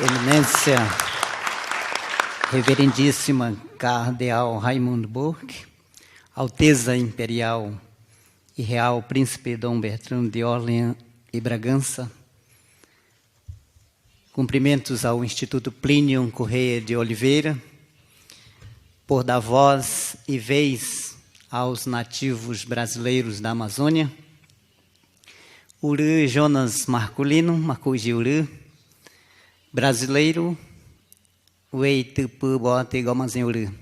Eminência, Reverendíssima Cardeal Raimundo Burke, Alteza Imperial e Real Príncipe Dom Bertrand de Orleans e Bragança, cumprimentos ao Instituto Plínio Correia de Oliveira, por dar voz e vez aos nativos brasileiros da Amazônia, Uru Jonas Marculino, Macuji Uru, brasileiro, Ueitupu Bote Gomazen Uru.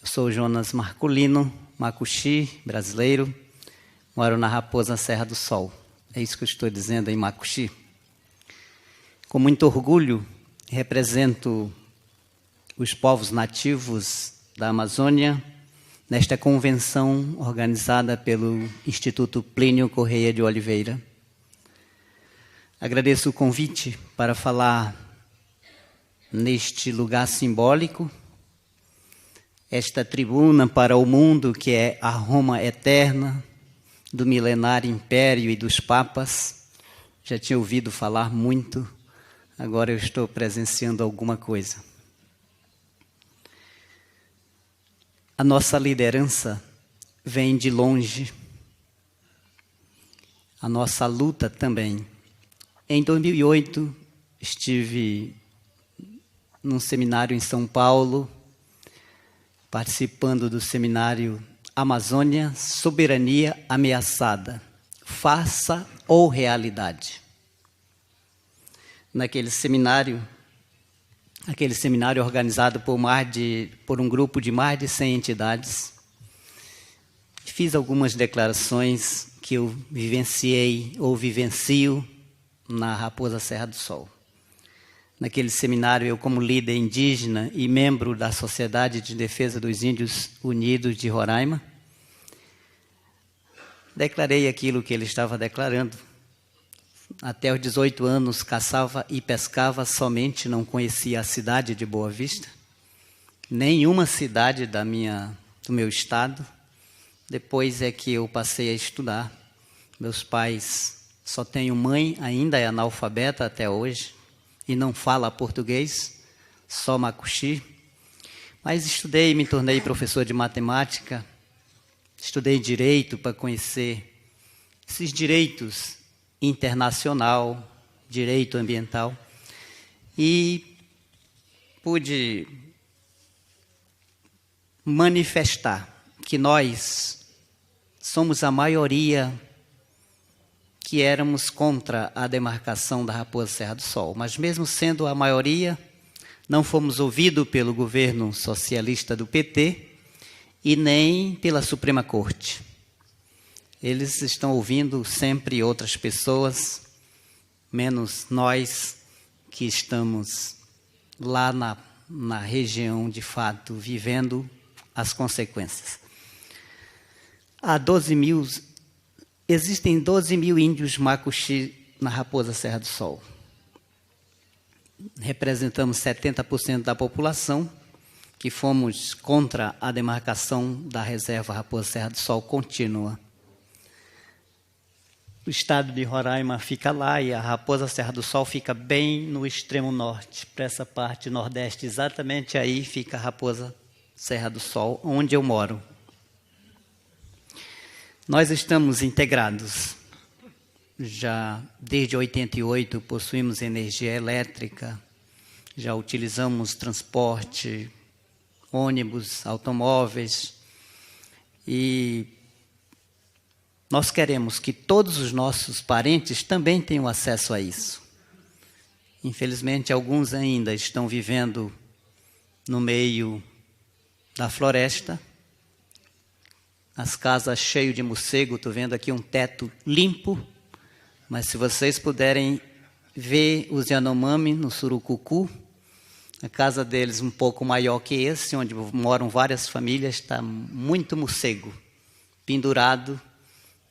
Eu sou Jonas Marculino, Macuxi, brasileiro, moro na Raposa Serra do Sol. É isso que eu estou dizendo em Macuxi. Com muito orgulho, represento os povos nativos da Amazônia nesta convenção organizada pelo Instituto Plínio Correia de Oliveira. Agradeço o convite para falar neste lugar simbólico, esta tribuna para o mundo que é a Roma eterna, do milenário império e dos papas. Já tinha ouvido falar muito, agora eu estou presenciando alguma coisa. A nossa liderança vem de longe, a nossa luta também. Em 2008, estive num seminário em São Paulo, participando do seminário Amazônia, Soberania Ameaçada, Farsa ou Realidade. Naquele seminário, organizado por um grupo de mais de 100 entidades, fiz algumas declarações que eu vivenciei ou vivencio na Raposa Serra do Sol. Naquele seminário, eu, como líder indígena e membro da Sociedade de Defesa dos Índios Unidos de Roraima, declarei aquilo que ele estava declarando. Até os 18 anos, caçava e pescava somente, não conhecia a cidade de Boa Vista, nenhuma cidade do meu estado. Depois é que eu passei a estudar. Meus pais, só tenho mãe, ainda é analfabeta até hoje, e não fala português, só macuxi. Mas estudei, me tornei professor de matemática, estudei direito para conhecer esses direitos internacional, direito ambiental, e pude manifestar que nós somos a maioria que éramos contra a demarcação da Raposa Serra do Sol. Mas mesmo sendo a maioria, não fomos ouvidos pelo governo socialista do PT e nem pela Suprema Corte. Eles estão ouvindo sempre outras pessoas, menos nós que estamos lá na região, de fato, vivendo as consequências. Existem 12 mil índios macuxi na Raposa Serra do Sol. Representamos 70% da população, que fomos contra a demarcação da reserva Raposa Serra do Sol contínua. O estado de Roraima fica lá e a Raposa Serra do Sol fica bem no extremo norte, para essa parte nordeste, exatamente aí fica a Raposa Serra do Sol, onde eu moro. Nós estamos integrados. Já desde 88 possuímos energia elétrica, já utilizamos transporte, ônibus, automóveis, e nós queremos que todos os nossos parentes também tenham acesso a isso. Infelizmente, alguns ainda estão vivendo no meio da floresta, as casas cheias de morcego. Estou vendo aqui um teto limpo, mas se vocês puderem ver os Yanomami no Surucucu, a casa deles um pouco maior que esse, onde moram várias famílias, está muito morcego pendurado,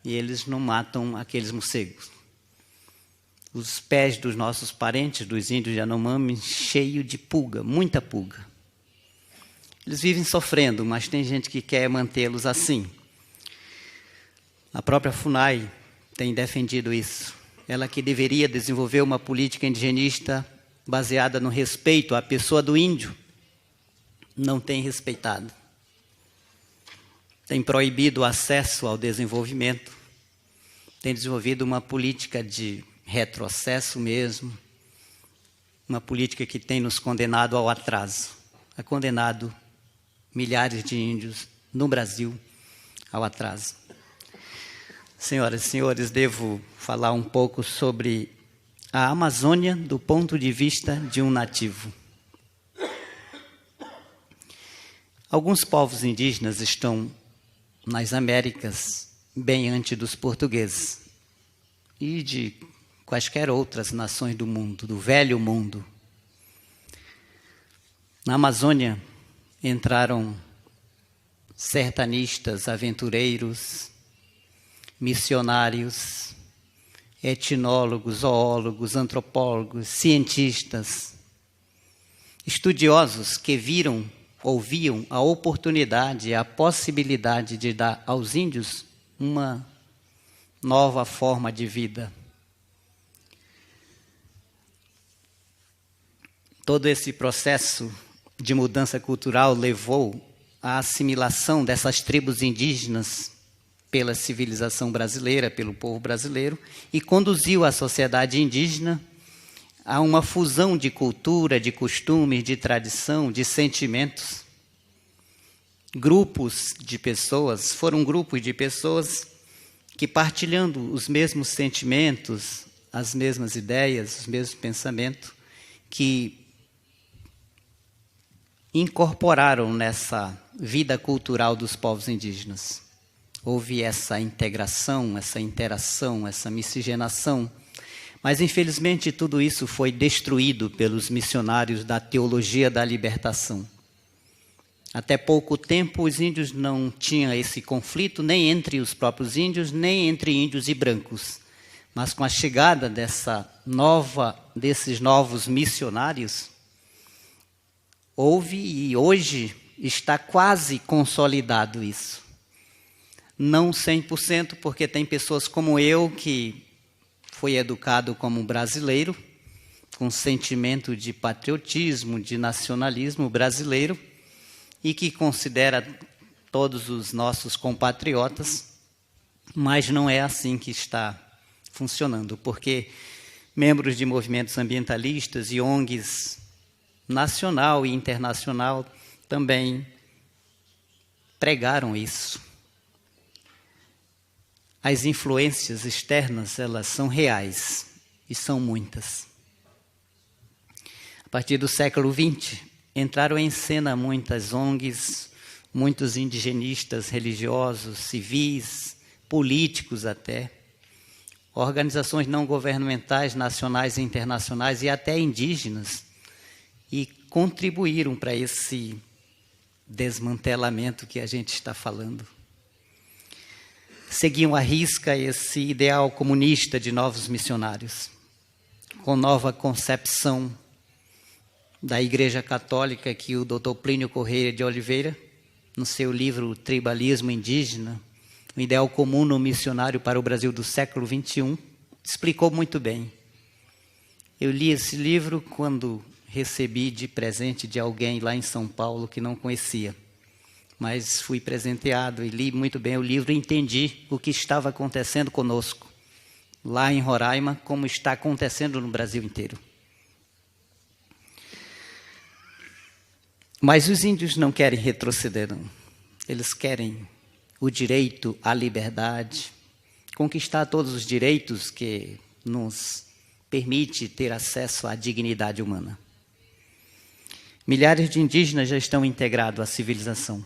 e eles não matam aqueles morcegos. Os pés dos nossos parentes, dos índios Yanomami, cheios de pulga, muita pulga. Eles vivem sofrendo, mas tem gente que quer mantê-los assim. A própria FUNAI tem defendido isso. Ela que deveria desenvolver uma política indigenista baseada no respeito à pessoa do índio, não tem respeitado. Tem proibido o acesso ao desenvolvimento, tem desenvolvido uma política de retrocesso mesmo, uma política que tem nos condenado ao atraso, ha condenado milhares de índios no Brasil ao atraso. Senhoras e senhores, devo falar um pouco sobre a Amazônia do ponto de vista de um nativo. Alguns povos indígenas estão nas Américas bem antes dos portugueses e de quaisquer outras nações do mundo, do velho mundo. Na Amazônia entraram sertanistas, aventureiros, missionários, etnólogos, zoólogos, antropólogos, cientistas, estudiosos que ouviam a oportunidade, a possibilidade de dar aos índios uma nova forma de vida. Todo esse processo de mudança cultural levou à assimilação dessas tribos indígenas pela civilização brasileira, pelo povo brasileiro, e conduziu a sociedade indígena a uma fusão de cultura, de costumes, de tradição, de sentimentos. Grupos de pessoas, foram grupos de pessoas que, partilhando os mesmos sentimentos, as mesmas ideias, os mesmos pensamentos, que incorporaram nessa vida cultural dos povos indígenas. Houve essa integração, essa interação, essa miscigenação, mas infelizmente tudo isso foi destruído pelos missionários da teologia da libertação. Até pouco tempo os índios não tinham esse conflito, nem entre os próprios índios, nem entre índios e brancos. Mas com a chegada desses novos missionários, houve e hoje está quase consolidado isso. Não 100%, porque tem pessoas como eu que foi educado como brasileiro, com sentimento de patriotismo, de nacionalismo brasileiro, e que considera todos os nossos compatriotas, mas não é assim que está funcionando, porque membros de movimentos ambientalistas e ONGs nacional e internacional também pregaram isso. As influências externas, elas são reais e são muitas. A partir do século XX, entraram em cena muitas ONGs, muitos indigenistas religiosos, civis, políticos até, organizações não governamentais, nacionais e internacionais e até indígenas, e contribuíram para esse desmantelamento que a gente está falando. Seguiam à risca esse ideal comunista de novos missionários, com nova concepção da Igreja Católica que o Dr. Plínio Correia de Oliveira, no seu livro Tribalismo Indígena, o ideal comum no missionário para o Brasil do século XXI, explicou muito bem. Eu li esse livro quando recebi de presente de alguém lá em São Paulo que não conhecia. Mas fui presenteado e li muito bem o livro e entendi o que estava acontecendo conosco, lá em Roraima, como está acontecendo no Brasil inteiro. Mas os índios não querem retroceder, não. Eles querem o direito à liberdade, conquistar todos os direitos que nos permite ter acesso à dignidade humana. Milhares de indígenas já estão integrados à civilização.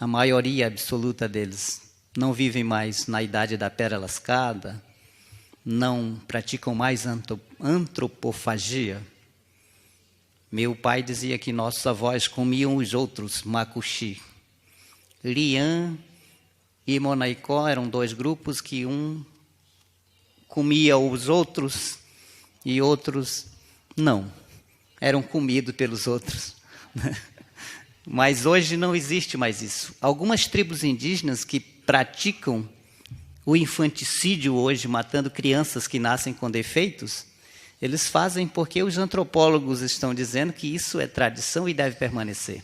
A maioria absoluta deles não vivem mais na idade da pedra lascada, não praticam mais antropofagia. Meu pai dizia que nossos avós comiam os outros macuxi. Lian e Monaicó eram dois grupos que um comia os outros e outros não. Eram comidos pelos outros. Mas hoje não existe mais isso. Algumas tribos indígenas que praticam o infanticídio hoje, matando crianças que nascem com defeitos, Eles fazem porque os antropólogos estão dizendo que isso é tradição e deve permanecer.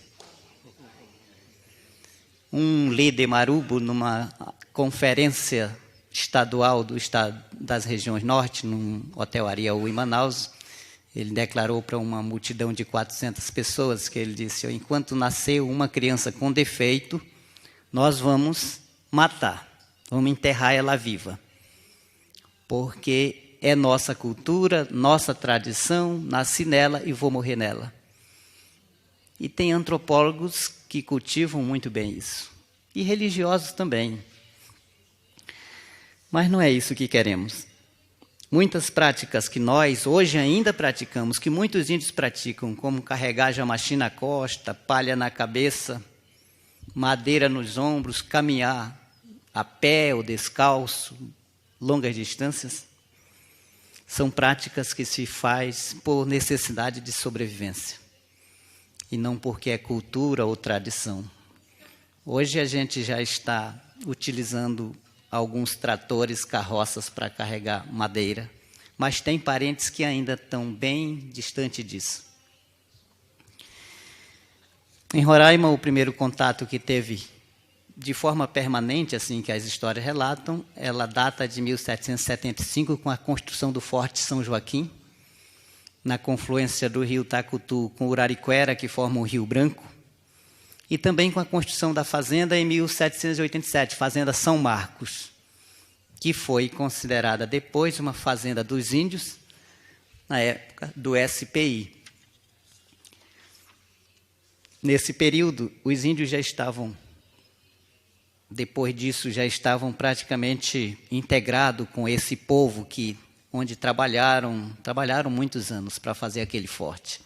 Um líder marubo, numa conferência estadual do estado das regiões norte, num hotel Ariaú em Manaus, ele declarou para uma multidão de 400 pessoas que ele disse: enquanto nasceu uma criança com defeito, nós vamos matar, vamos enterrar ela viva, porque é nossa cultura, nossa tradição, nasci nela e vou morrer nela. E tem antropólogos que cultivam muito bem isso, e religiosos também. Mas não é isso que queremos. Muitas práticas que nós hoje ainda praticamos, que muitos índios praticam, como carregar jamaxim na costa, palha na cabeça, madeira nos ombros, caminhar a pé ou descalço, longas distâncias, são práticas que se faz por necessidade de sobrevivência e não porque é cultura ou tradição. Hoje a gente já está utilizando alguns tratores, carroças para carregar madeira, mas tem parentes que ainda estão bem distante disso. Em Roraima, o primeiro contato que teve de forma permanente, assim que as histórias relatam, ela data de 1775, com a construção do Forte São Joaquim, na confluência do rio Tacutu com o Urariquera, que forma o Rio Branco, e também com a construção da fazenda em 1787, Fazenda São Marcos, que foi considerada depois uma fazenda dos índios, na época do SPI. Nesse período, os índios já estavam, depois disso, já estavam praticamente integrados com esse povo onde trabalharam muitos anos para fazer aquele forte.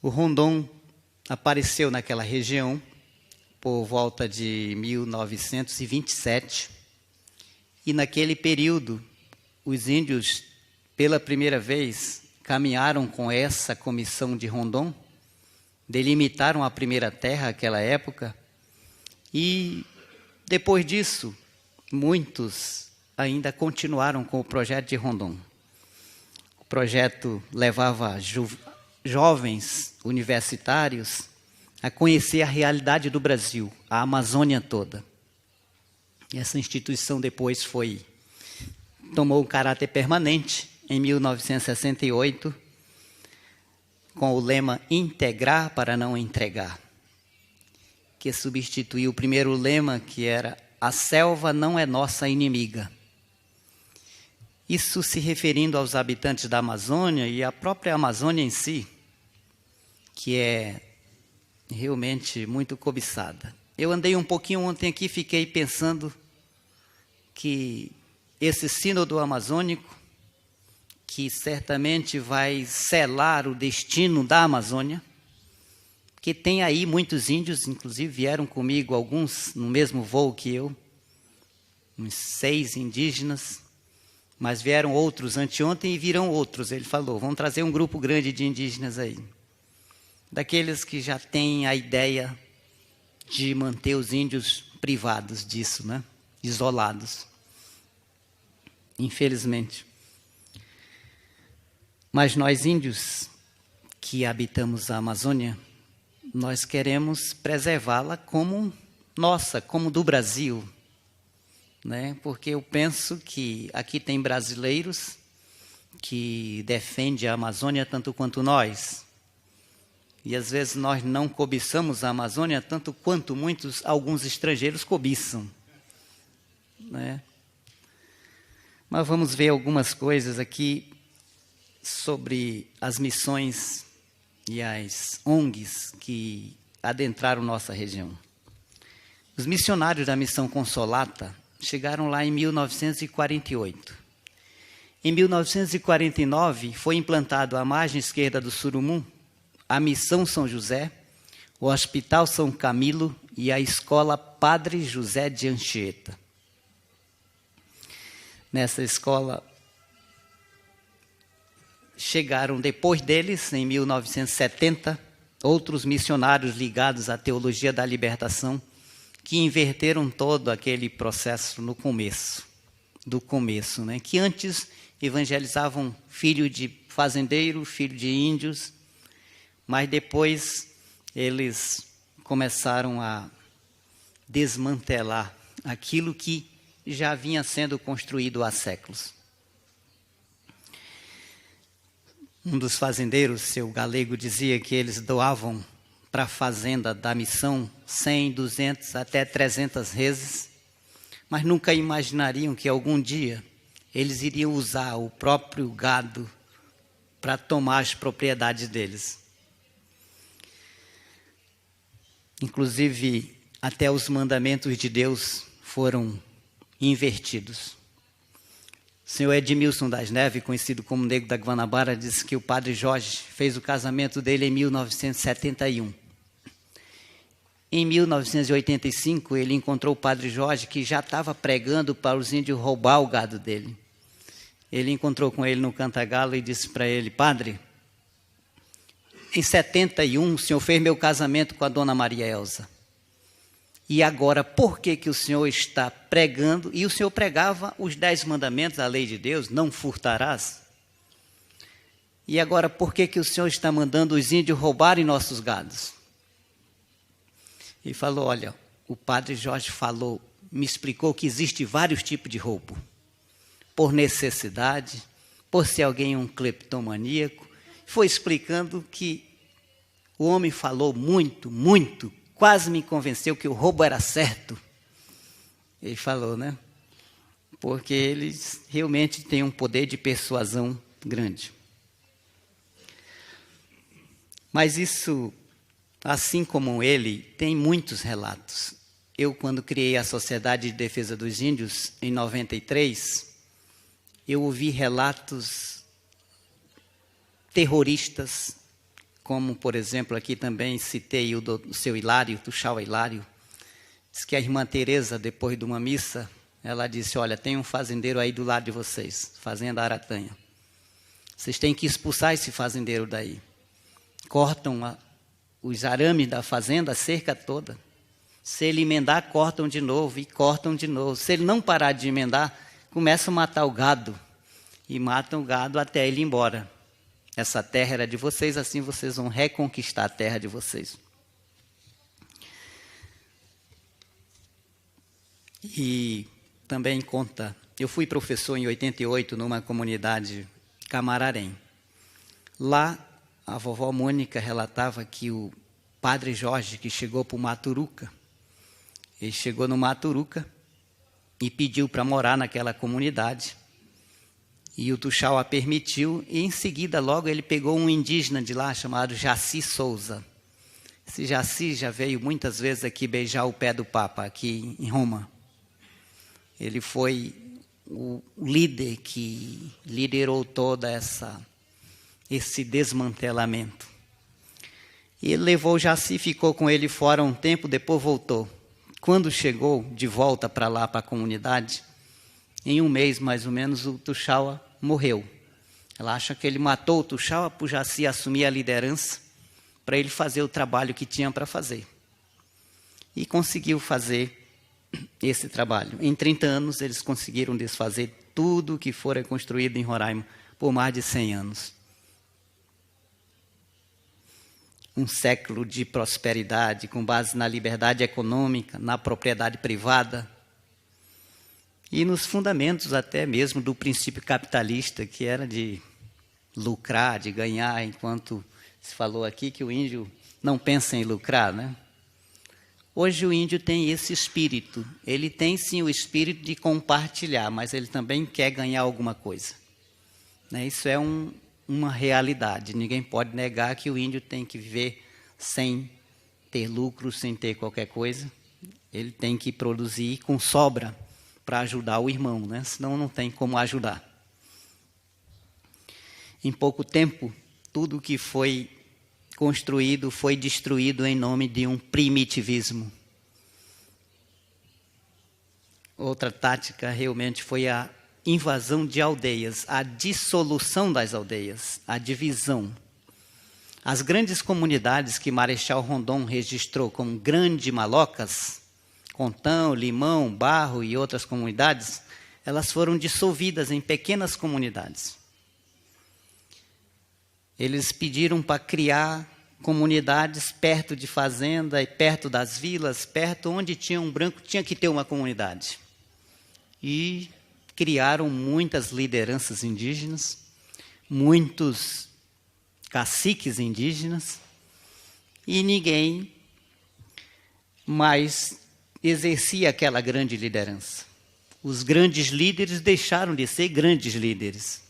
O Rondon apareceu naquela região por volta de 1927, e naquele período os índios, pela primeira vez, caminharam com essa comissão de Rondon, delimitaram a primeira terra naquela época, e depois disso, muitos ainda continuaram com o projeto de Rondon. O projeto levava jovens universitários a conhecer a realidade do Brasil, a Amazônia toda. Essa instituição depois tomou um caráter permanente em 1968, com o lema integrar para não entregar, que substituiu o primeiro lema, que era a selva não é nossa inimiga. Isso se referindo aos habitantes da Amazônia e à própria Amazônia em si, que é realmente muito cobiçada. Eu andei um pouquinho ontem aqui e fiquei pensando que esse sínodo amazônico, que certamente vai selar o destino da Amazônia, que tem aí muitos índios, inclusive vieram comigo alguns no mesmo voo que eu, uns 6 indígenas, mas vieram outros anteontem e virão outros. Ele falou, vamos trazer um grupo grande de indígenas aí, daqueles que já têm a ideia de manter os índios privados disso, né? Isolados, infelizmente. Mas nós índios que habitamos a Amazônia, nós queremos preservá-la como nossa, como do Brasil, né? Porque eu penso que aqui tem brasileiros que defendem a Amazônia tanto quanto nós. E às vezes nós não cobiçamos a Amazônia tanto quanto alguns estrangeiros cobiçam, né? Mas vamos ver algumas coisas aqui sobre as missões e as ONGs que adentraram nossa região. Os missionários da Missão Consolata chegaram lá em 1948. Em 1949, foi implantado à margem esquerda do Surumum a Missão São José, o Hospital São Camilo e a Escola Padre José de Anchieta. Nessa escola, chegaram depois deles, em 1970, outros missionários ligados à teologia da libertação, que inverteram todo aquele processo no começo, do começo, né? Que antes evangelizavam filho de fazendeiro, filho de índios, mas depois eles começaram a desmantelar aquilo que já vinha sendo construído há séculos. Um dos fazendeiros, seu Galego, dizia que eles doavam para a fazenda da missão 100, 200, até 300 vezes, mas nunca imaginariam que algum dia eles iriam usar o próprio gado para tomar as propriedades deles. Inclusive, até os mandamentos de Deus foram invertidos. O senhor Edmilson das Neves, conhecido como Nego da Guanabara, disse que o padre Jorge fez o casamento dele em 1971. Em 1985, ele encontrou o padre Jorge, que já estava pregando para os índios roubar o gado dele. Ele encontrou com ele no Cantagalo e disse para ele: padre, em 71 o senhor fez meu casamento com a dona Maria Elza. E agora, por que o senhor está pregando? E o senhor pregava os 10 mandamentos, a lei de Deus, não furtarás. E agora, por que o senhor está mandando os índios roubarem nossos gados? E falou: olha, o padre Jorge falou, me explicou que existe vários tipos de roubo. Por necessidade, por ser alguém um cleptomaníaco. Foi explicando que o homem falou muito, quase me convenceu que o roubo era certo. Ele falou, né? Porque eles realmente têm um poder de persuasão grande. Mas isso, assim como ele, tem muitos relatos. Eu, quando criei a Sociedade de Defesa dos Índios, em 93, eu ouvi relatos terroristas, como, por exemplo, aqui também citei o seu Hilário, Tuxaua Hilário. Diz que a irmã Teresa, depois de uma missa, ela disse: olha, tem um fazendeiro aí do lado de vocês, Fazenda Aratanha. Vocês têm que expulsar esse fazendeiro daí. Cortam os arames da fazenda, a cerca toda. Se ele emendar, cortam de novo e cortam de novo. Se ele não parar de emendar, começam a matar o gado. E matam o gado até ele ir embora. Essa terra era de vocês, assim vocês vão reconquistar a terra de vocês. E também conta, eu fui professor em 88 numa comunidade Camararém. Lá, a vovó Mônica relatava que o padre Jorge, que chegou para o Maturuca, ele chegou no Maturuca e pediu para morar naquela comunidade. E o Tuxaua permitiu, e em seguida logo ele pegou um indígena de lá chamado Jaci Souza. Esse Jaci já veio muitas vezes aqui beijar o pé do Papa, aqui em Roma. Ele foi o líder que liderou toda esse desmantelamento. E ele levou o Jaci, ficou com ele fora um tempo, depois voltou. Quando chegou de volta para lá, para a comunidade, em um mês mais ou menos, o Tuxaua morreu. Ela acha que ele matou o Tuxaua para o Jaci assumir a liderança, para ele fazer o trabalho que tinha para fazer. E conseguiu fazer esse trabalho. Em 30 anos, eles conseguiram desfazer tudo que fora construído em Roraima por mais de 100 anos. Um século de prosperidade com base na liberdade econômica, na propriedade privada e nos fundamentos até mesmo do princípio capitalista, que era de lucrar, de ganhar, enquanto se falou aqui que o índio não pensa em lucrar, né? Hoje o índio tem esse espírito. Ele tem sim o espírito de compartilhar, mas ele também quer ganhar alguma coisa. Né? Isso é uma realidade. Ninguém pode negar que o índio tem que viver sem ter lucro, sem ter qualquer coisa. Ele tem que produzir com sobra para ajudar o irmão, né? Senão não tem como ajudar. Em pouco tempo, tudo que foi construído foi destruído em nome de um primitivismo. Outra tática realmente foi a invasão de aldeias, a dissolução das aldeias, a divisão. As grandes comunidades que Marechal Rondon registrou como Grande Malocas, Contão, Limão, Barro e outras comunidades, elas foram dissolvidas em pequenas comunidades. Eles pediram para criar comunidades perto de fazenda e perto das vilas, perto onde tinha um branco, tinha que ter uma comunidade. E criaram muitas lideranças indígenas, muitos caciques indígenas, e ninguém mais exercia aquela grande liderança. Os grandes líderes deixaram de ser grandes líderes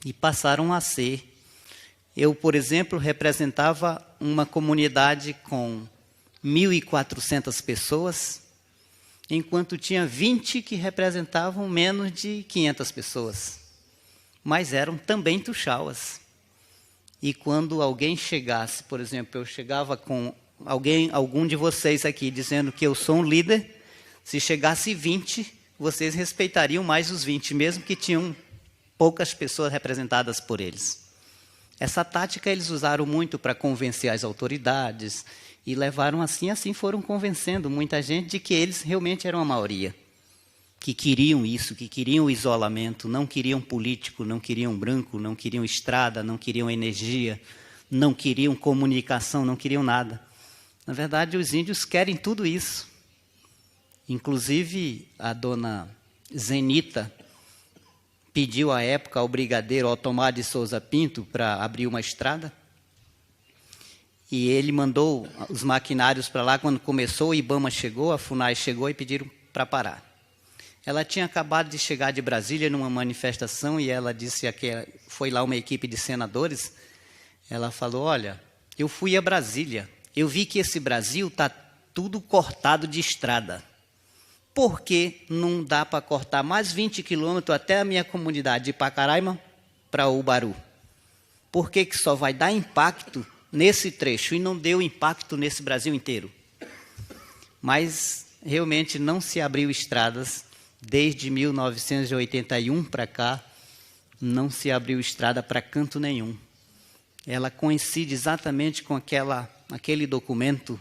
e passaram a ser. Eu, por exemplo, representava uma comunidade com 1.400 pessoas, enquanto tinha 20 que representavam menos de 500 pessoas. Mas eram também tuxauas. E quando alguém chegasse, por exemplo, eu chegava com algum de vocês aqui dizendo que eu sou um líder, se chegasse 20, vocês respeitariam mais os 20, mesmo que tinham poucas pessoas representadas por eles. Essa tática eles usaram muito para convencer as autoridades e levaram assim foram convencendo muita gente de que eles realmente eram a maioria, que queriam isso, que queriam o isolamento, não queriam político, não queriam branco, não queriam estrada, não queriam energia, não queriam comunicação, não queriam nada. Na verdade, os índios querem tudo isso. Inclusive, a dona Zenita pediu à época ao brigadeiro Otomar de Souza Pinto para abrir uma estrada. E ele mandou os maquinários para lá. Quando começou, o IBAMA chegou, a FUNAI chegou e pediram para parar. Ela tinha acabado de chegar de Brasília numa manifestação e ela disse que foi lá uma equipe de senadores. Ela falou, olha, eu fui a Brasília, eu vi que esse Brasil está tudo cortado de estrada. Por que não dá para cortar mais 20 quilômetros até a minha comunidade de Pacaraima para Ubaru? Por que só vai dar impacto nesse trecho e não deu impacto nesse Brasil inteiro? Mas realmente não se abriu estradas desde 1981 para cá, não se abriu estrada para canto nenhum. Ela coincide exatamente com aquele documento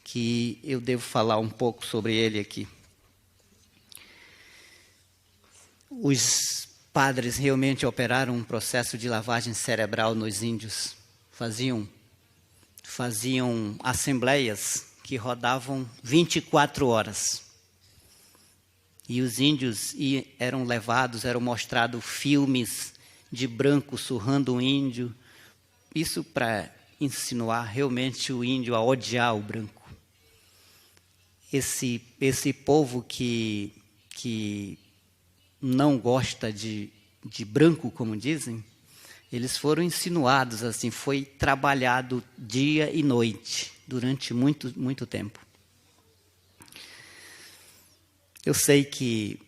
que eu devo falar um pouco sobre ele aqui. Os padres realmente operaram um processo de lavagem cerebral nos índios. Faziam assembleias que rodavam 24 horas. E os índios eram mostrados filmes de branco surrando um índio. Isso para insinuar realmente o índio a odiar o branco. Esse povo que não gosta de branco, como dizem, eles foram insinuados assim, foi trabalhado dia e noite, durante muito, muito tempo. Eu sei que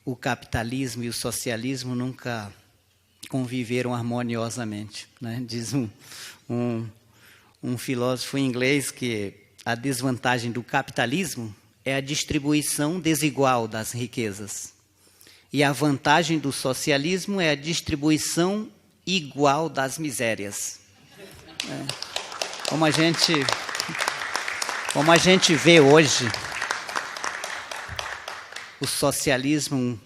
o capitalismo e o socialismo nunca conviveram harmoniosamente, né? Diz um filósofo inglês que a desvantagem do capitalismo é a distribuição desigual das riquezas. E a vantagem do socialismo é a distribuição igual das misérias. Como a gente vê hoje, o socialismo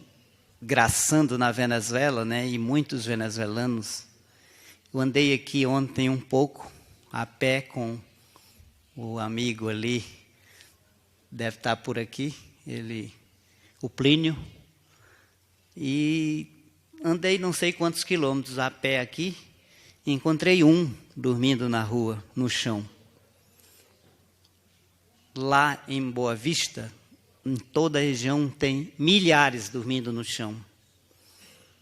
graçando na Venezuela, né, e muitos venezuelanos. Eu andei aqui ontem um pouco, a pé com o amigo ali, deve estar por aqui, o Plínio, e andei não sei quantos quilômetros a pé aqui, e encontrei um dormindo na rua, no chão. Lá em Boa Vista, em toda a região, tem milhares dormindo no chão.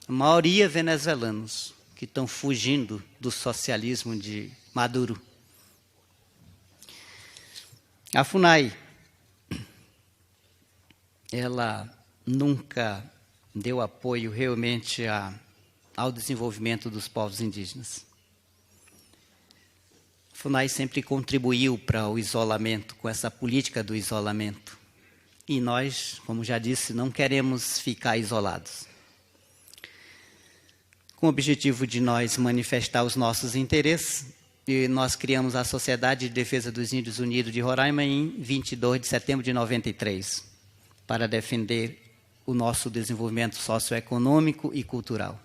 A maioria venezuelanos que estão fugindo do socialismo de Maduro. A FUNAI, ela nunca deu apoio realmente ao desenvolvimento dos povos indígenas. A FUNAI sempre contribuiu para o isolamento, com essa política do isolamento. E nós, como já disse, não queremos ficar isolados. Com o objetivo de nós manifestar os nossos interesses, e nós criamos a Sociedade de Defesa dos Índios Unidos de Roraima em 22 de setembro de 93, para defender o nosso desenvolvimento socioeconômico e cultural.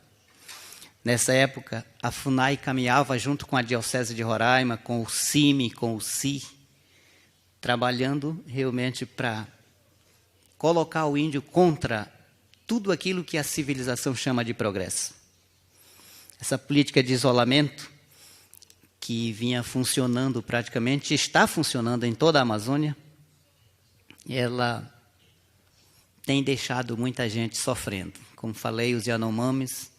Nessa época, a FUNAI caminhava junto com a Diocese de Roraima, com o CIMI, com o CI, trabalhando realmente para colocar o índio contra tudo aquilo que a civilização chama de progresso. Essa política de isolamento, que vinha funcionando praticamente, está funcionando em toda a Amazônia, ela tem deixado muita gente sofrendo. Como falei, os Yanomamis,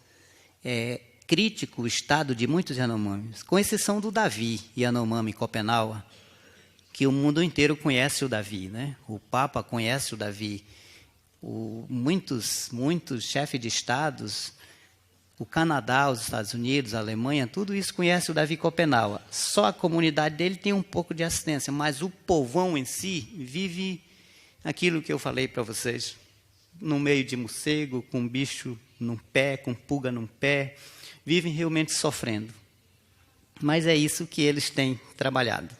é crítico o estado de muitos Yanomamis, com exceção do Davi Yanomami Copenaua, que o mundo inteiro conhece o Davi, né? O Papa conhece o Davi, muitos chefes de estados, o Canadá, os Estados Unidos, a Alemanha, tudo isso conhece o Davi Copenaua. Só a comunidade dele tem um pouco de assistência, mas o povão em si vive aquilo que eu falei para vocês, no meio de morcego, com bicho num pé, com pulga num pé, vivem realmente sofrendo. Mas é isso que eles têm trabalhado.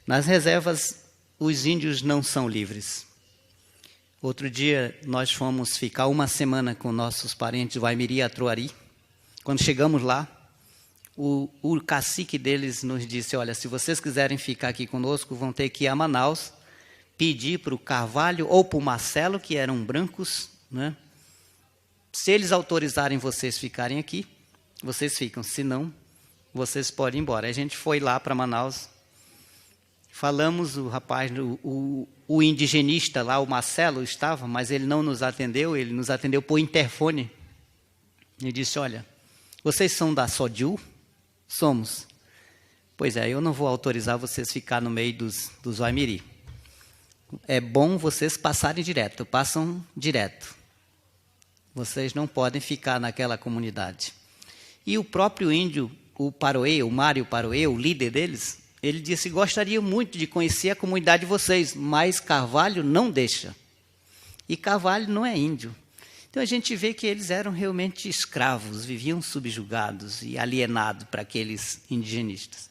Nas reservas, os índios não são livres. Outro dia, nós fomos ficar uma semana com nossos parentes do Aimiri e Atruari. Quando chegamos lá, o cacique deles nos disse, olha, se vocês quiserem ficar aqui conosco, vão ter que ir a Manaus, pedir para o Carvalho ou para o Marcelo, que eram brancos, né? Se eles autorizarem vocês ficarem aqui, vocês ficam. Se não, vocês podem ir embora. A gente foi lá para Manaus, falamos, o rapaz, o indigenista lá, o Marcelo, estava, mas ele não nos atendeu, ele nos atendeu por interfone. Ele disse, olha, vocês são da Sodiu? Somos. Pois é, eu não vou autorizar vocês ficar no meio dos Waimiri. É bom vocês passarem direto, passam direto. Vocês não podem ficar naquela comunidade. E o próprio índio, o Paroê, o Mário Paroê, o líder deles, ele disse, gostaria muito de conhecer a comunidade de vocês, mas Carvalho não deixa. E Carvalho não é índio. Então a gente vê que eles eram realmente escravos, viviam subjugados e alienados para aqueles indigenistas.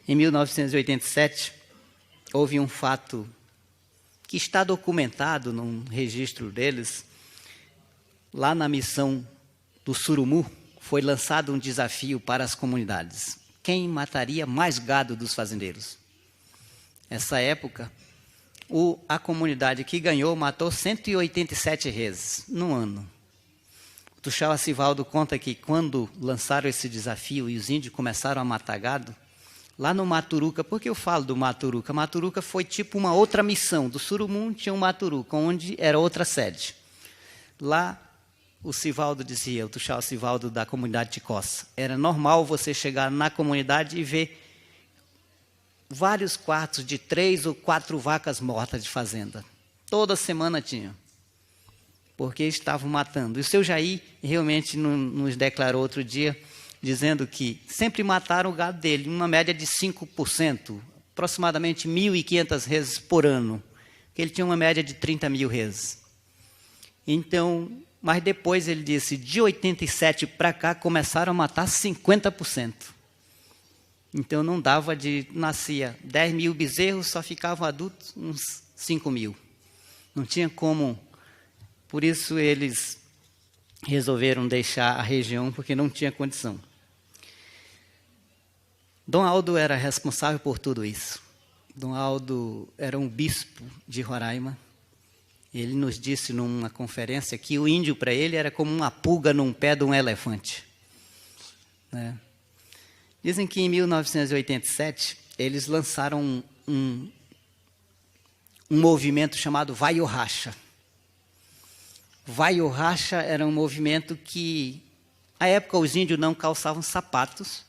Em 1987, houve um fato que está documentado num registro deles. Lá na missão do Surumu, foi lançado um desafio para as comunidades. Quem mataria mais gado dos fazendeiros? Nessa época, a comunidade que ganhou matou 187 reses num ano. O Tuxaua Sivaldo conta que quando lançaram esse desafio e os índios começaram a matar gado, lá no Maturuca, por que eu falo do Maturuca? Maturuca foi tipo uma outra missão. Do Surumum tinha um Maturuca, onde era outra sede. Lá, o Sivaldo dizia, o Tuxaua Sivaldo da comunidade de Coça, era normal você chegar na comunidade e ver vários quartos de 3 ou 4 vacas mortas de fazenda. Toda semana tinha, porque estavam matando. E o seu Jair realmente nos declarou outro dia, dizendo que sempre mataram o gado dele, uma média de 5%, aproximadamente 1.500 reses por ano, que ele tinha uma média de 30 mil reses. Então, mas depois ele disse, de 87 para cá, começaram a matar 50%. Então não dava nascia 10 mil bezerros, só ficavam adultos uns 5 mil. Não tinha como, por isso eles resolveram deixar a região, porque não tinha condição. Dom Aldo era responsável por tudo isso. Dom Aldo era um bispo de Roraima. Ele nos disse numa conferência que o índio para ele era como uma pulga num pé de um elefante. Né? Dizem que em 1987 eles lançaram um movimento chamado Vai o Racha. Vai o Racha era um movimento que, à época, os índios não calçavam sapatos,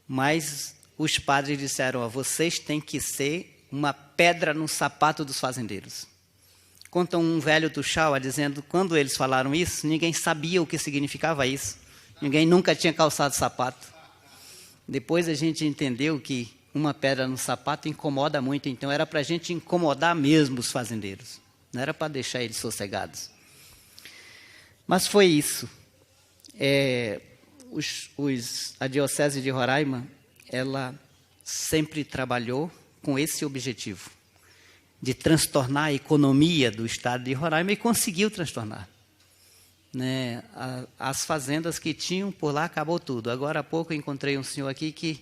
mas os padres disseram, vocês têm que ser uma pedra no sapato dos fazendeiros. Conta um velho Tuxaua dizendo, quando eles falaram isso, ninguém sabia o que significava isso. Ninguém nunca tinha calçado sapato. Depois a gente entendeu que uma pedra no sapato incomoda muito, então era para a gente incomodar mesmo os fazendeiros. Não era para deixar eles sossegados. Mas foi isso. A Diocese de Roraima, ela sempre trabalhou com esse objetivo, de transtornar a economia do estado de Roraima, e conseguiu transtornar. Né? As fazendas que tinham por lá, acabou tudo. Agora há pouco eu encontrei um senhor aqui que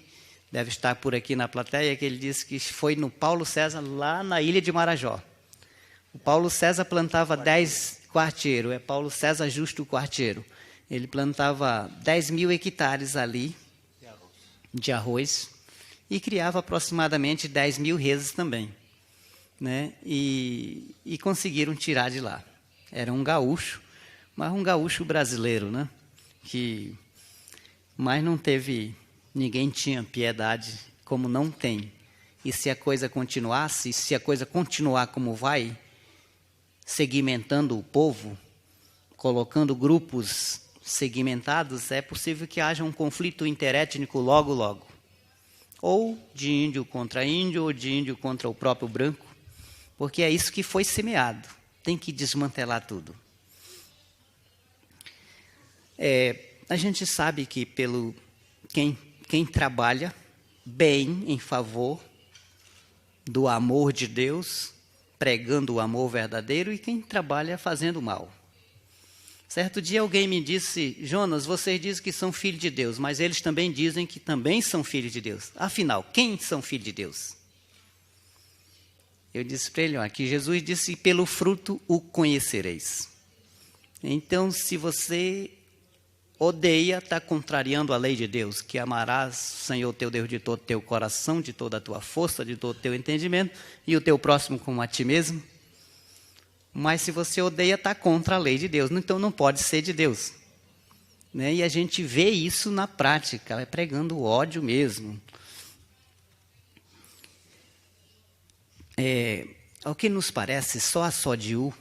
deve estar por aqui na plateia, que ele disse que foi no Paulo César, lá na ilha de Marajó. O Paulo César plantava 10 quarteiro, é Paulo César Justo Quarteiro. Ele plantava 10.000 hectares ali de arroz e criava aproximadamente 10.000 reses também. Né? E conseguiram tirar de lá. Era um gaúcho, mas um gaúcho brasileiro, né? Mas não teve, ninguém tinha piedade, como não tem. E se a coisa continuasse, se a coisa continuar como vai, segmentando o povo, colocando grupos segmentados, é possível que haja um conflito interétnico logo, logo. Ou de índio contra índio, ou de índio contra o próprio branco, porque é isso que foi semeado. Tem que desmantelar tudo. A gente sabe que quem trabalha bem em favor do amor de Deus, pregando o amor verdadeiro, e quem trabalha fazendo mal. Certo dia alguém me disse: Jonas, vocês dizem que são filhos de Deus, mas eles também dizem que também são filhos de Deus. Afinal, quem são filhos de Deus? Eu disse para ele, que Jesus disse: pelo fruto o conhecereis. Então, se você odeia, está contrariando a lei de Deus, que amarás o Senhor teu Deus de todo o teu coração, de toda a tua força, de todo o teu entendimento, e o teu próximo como a ti mesmo. Mas se você odeia, está contra a lei de Deus, então não pode ser de Deus. Né? E a gente vê isso na prática, é pregando o ódio mesmo. Ao que nos parece, só a SODIU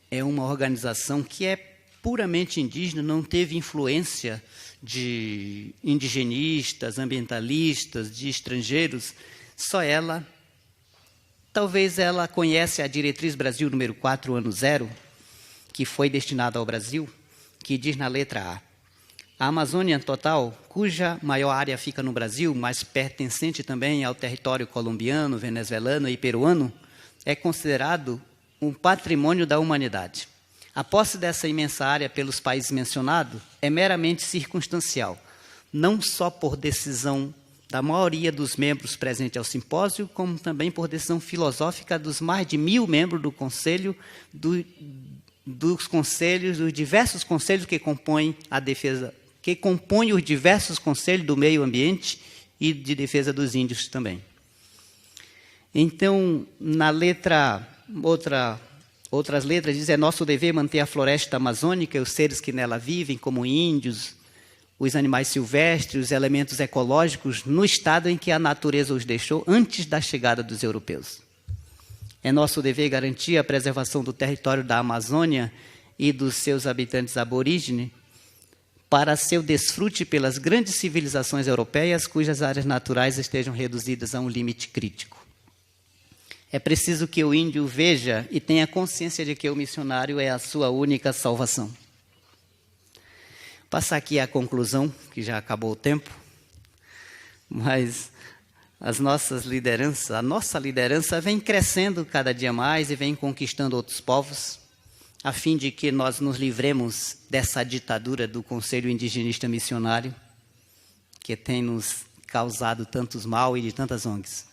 é uma organização que é puramente indígena, não teve influência de indigenistas, ambientalistas, de estrangeiros, só ela. Talvez ela conhece a Diretriz Brasil número 4, ano 0, que foi destinada ao Brasil, que diz na letra A Amazônia total, cuja maior área fica no Brasil, mas pertencente também ao território colombiano, venezuelano e peruano, é considerado um patrimônio da humanidade. A posse dessa imensa área pelos países mencionados é meramente circunstancial, não só por decisão da maioria dos membros presentes ao simpósio, como também por decisão filosófica dos mais de 1.000 membros do Conselho, dos diversos conselhos que compõem a defesa, que compõem os diversos conselhos do meio ambiente e de defesa dos índios também. Então, na letra, outras letras, diz: é nosso dever manter a floresta amazônica e os seres que nela vivem, como índios, os animais silvestres, os elementos ecológicos, no estado em que a natureza os deixou antes da chegada dos europeus. É nosso dever garantir a preservação do território da Amazônia e dos seus habitantes aborígenes para seu desfrute pelas grandes civilizações europeias cujas áreas naturais estejam reduzidas a um limite crítico. É preciso que o índio veja e tenha consciência de que o missionário é a sua única salvação. Passar aqui a conclusão, que já acabou o tempo, mas a nossa liderança vem crescendo cada dia mais e vem conquistando outros povos, a fim de que nós nos livremos dessa ditadura do Conselho Indigenista Missionário, que tem nos causado tantos mal e de tantas ONGs.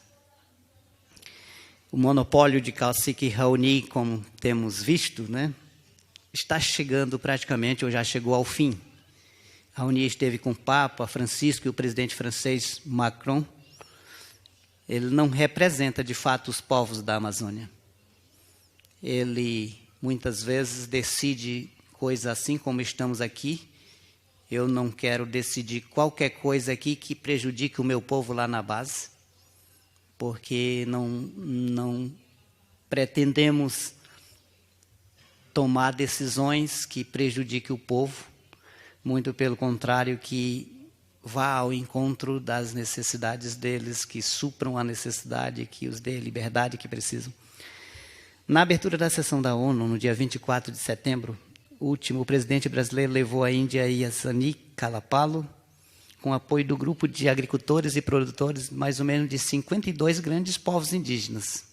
O monopólio de Cacique Raoni, como temos visto, né, está chegando praticamente, ou já chegou ao fim. Raoni esteve com o Papa Francisco e o presidente francês Macron. Ele não representa, de fato, os povos da Amazônia. Ele, muitas vezes, decide coisas assim como estamos aqui. Eu não quero decidir qualquer coisa aqui que prejudique o meu povo lá na base, porque não pretendemos tomar decisões que prejudiquem o povo, muito pelo contrário, que vá ao encontro das necessidades deles, que supram a necessidade, que os dê a liberdade que precisam. Na abertura da sessão da ONU, no dia 24 de setembro, o presidente brasileiro levou a Índia Yasani Kalapalo, com apoio do grupo de agricultores e produtores, mais ou menos de 52 grandes povos indígenas,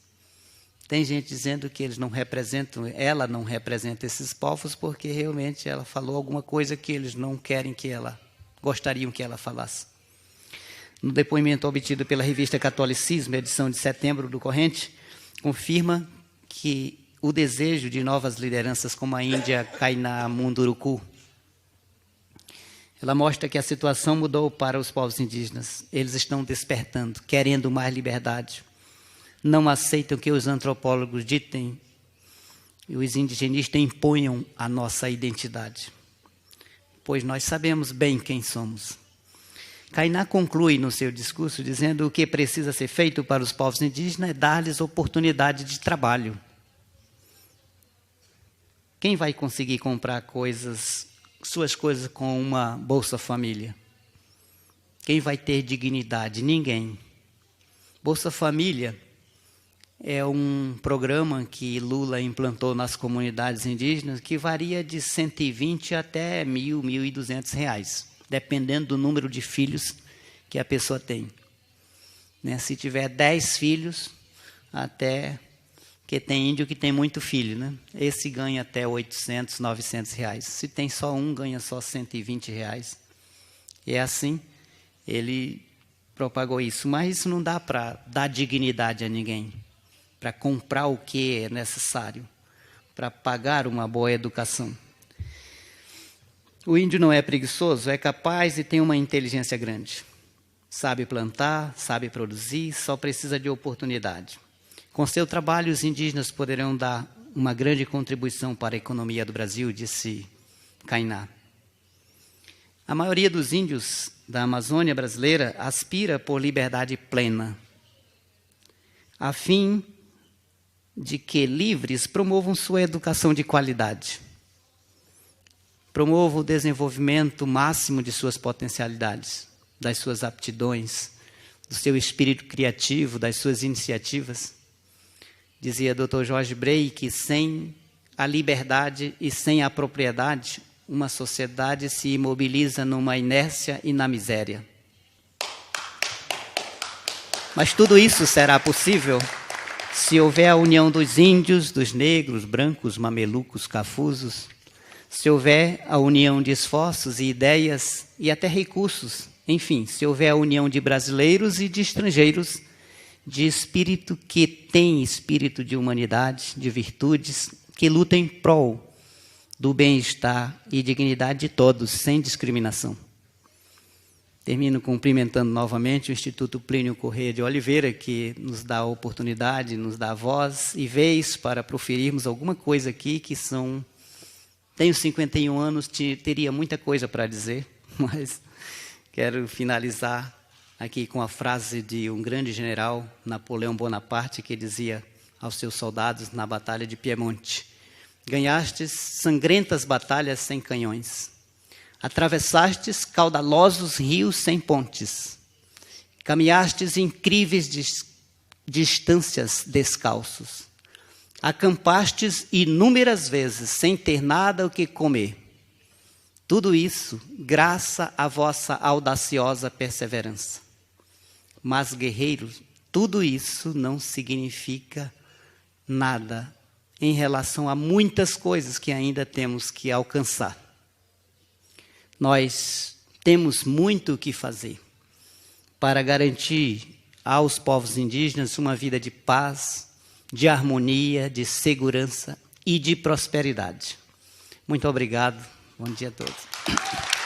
Tem gente dizendo que eles não representam, ela não representa esses povos porque realmente ela falou alguma coisa que eles não querem que ela, gostariam que ela falasse. No depoimento obtido pela revista Catolicismo, edição de setembro do corrente, confirma que o desejo de novas lideranças como a Índia Kainá Munduruku, ela mostra que a situação mudou para os povos indígenas. Eles estão despertando, querendo mais liberdade. Não aceitam que os antropólogos ditem e os indigenistas imponham a nossa identidade, pois nós sabemos bem quem somos. Kainá conclui no seu discurso dizendo que o que precisa ser feito para os povos indígenas é dar-lhes oportunidade de trabalho. Quem vai conseguir comprar suas coisas com uma Bolsa Família? Quem vai ter dignidade? Ninguém. Bolsa Família é um programa que Lula implantou nas comunidades indígenas que varia de 120 até R$ 1.200, dependendo do número de filhos que a pessoa tem. Se tiver 10 filhos, até... Porque tem índio que tem muito filho, né? Esse ganha até 800, 900 reais. Se tem só um, ganha só 120 reais. E é assim, ele propagou isso. Mas isso não dá para dar dignidade a ninguém, para comprar o que é necessário, para pagar uma boa educação. O índio não é preguiçoso, é capaz e tem uma inteligência grande. Sabe plantar, sabe produzir, só precisa de oportunidade. Com seu trabalho, os indígenas poderão dar uma grande contribuição para a economia do Brasil, disse Kainá. A maioria dos índios da Amazônia brasileira aspira por liberdade plena, a fim de que livres promovam sua educação de qualidade, promovam o desenvolvimento máximo de suas potencialidades, das suas aptidões, do seu espírito criativo, das suas iniciativas. Dizia Dr. Jorge Brey que sem a liberdade e sem a propriedade, uma sociedade se imobiliza numa inércia e na miséria. Mas tudo isso será possível se houver a união dos índios, dos negros, brancos, mamelucos, cafusos, se houver a união de esforços e ideias e até recursos, enfim, se houver a união de brasileiros e de estrangeiros, de espírito que tem espírito de humanidade, de virtudes, que luta em prol do bem-estar e dignidade de todos, sem discriminação. Termino cumprimentando novamente o Instituto Plínio Corrêa de Oliveira, que nos dá a oportunidade, nos dá voz e vez para proferirmos alguma coisa aqui que são... Tenho 51 anos, teria muita coisa para dizer, mas quero finalizar aqui com a frase de um grande general, Napoleão Bonaparte, que dizia aos seus soldados na Batalha de Piemonte: ganhastes sangrentas batalhas sem canhões, atravessastes caudalosos rios sem pontes, caminhastes incríveis distâncias descalços, acampastes inúmeras vezes sem ter nada o que comer. Tudo isso graças à vossa audaciosa perseverança. Mas, guerreiros, tudo isso não significa nada em relação a muitas coisas que ainda temos que alcançar. Nós temos muito o que fazer para garantir aos povos indígenas uma vida de paz, de harmonia, de segurança e de prosperidade. Muito obrigado. Bom dia a todos.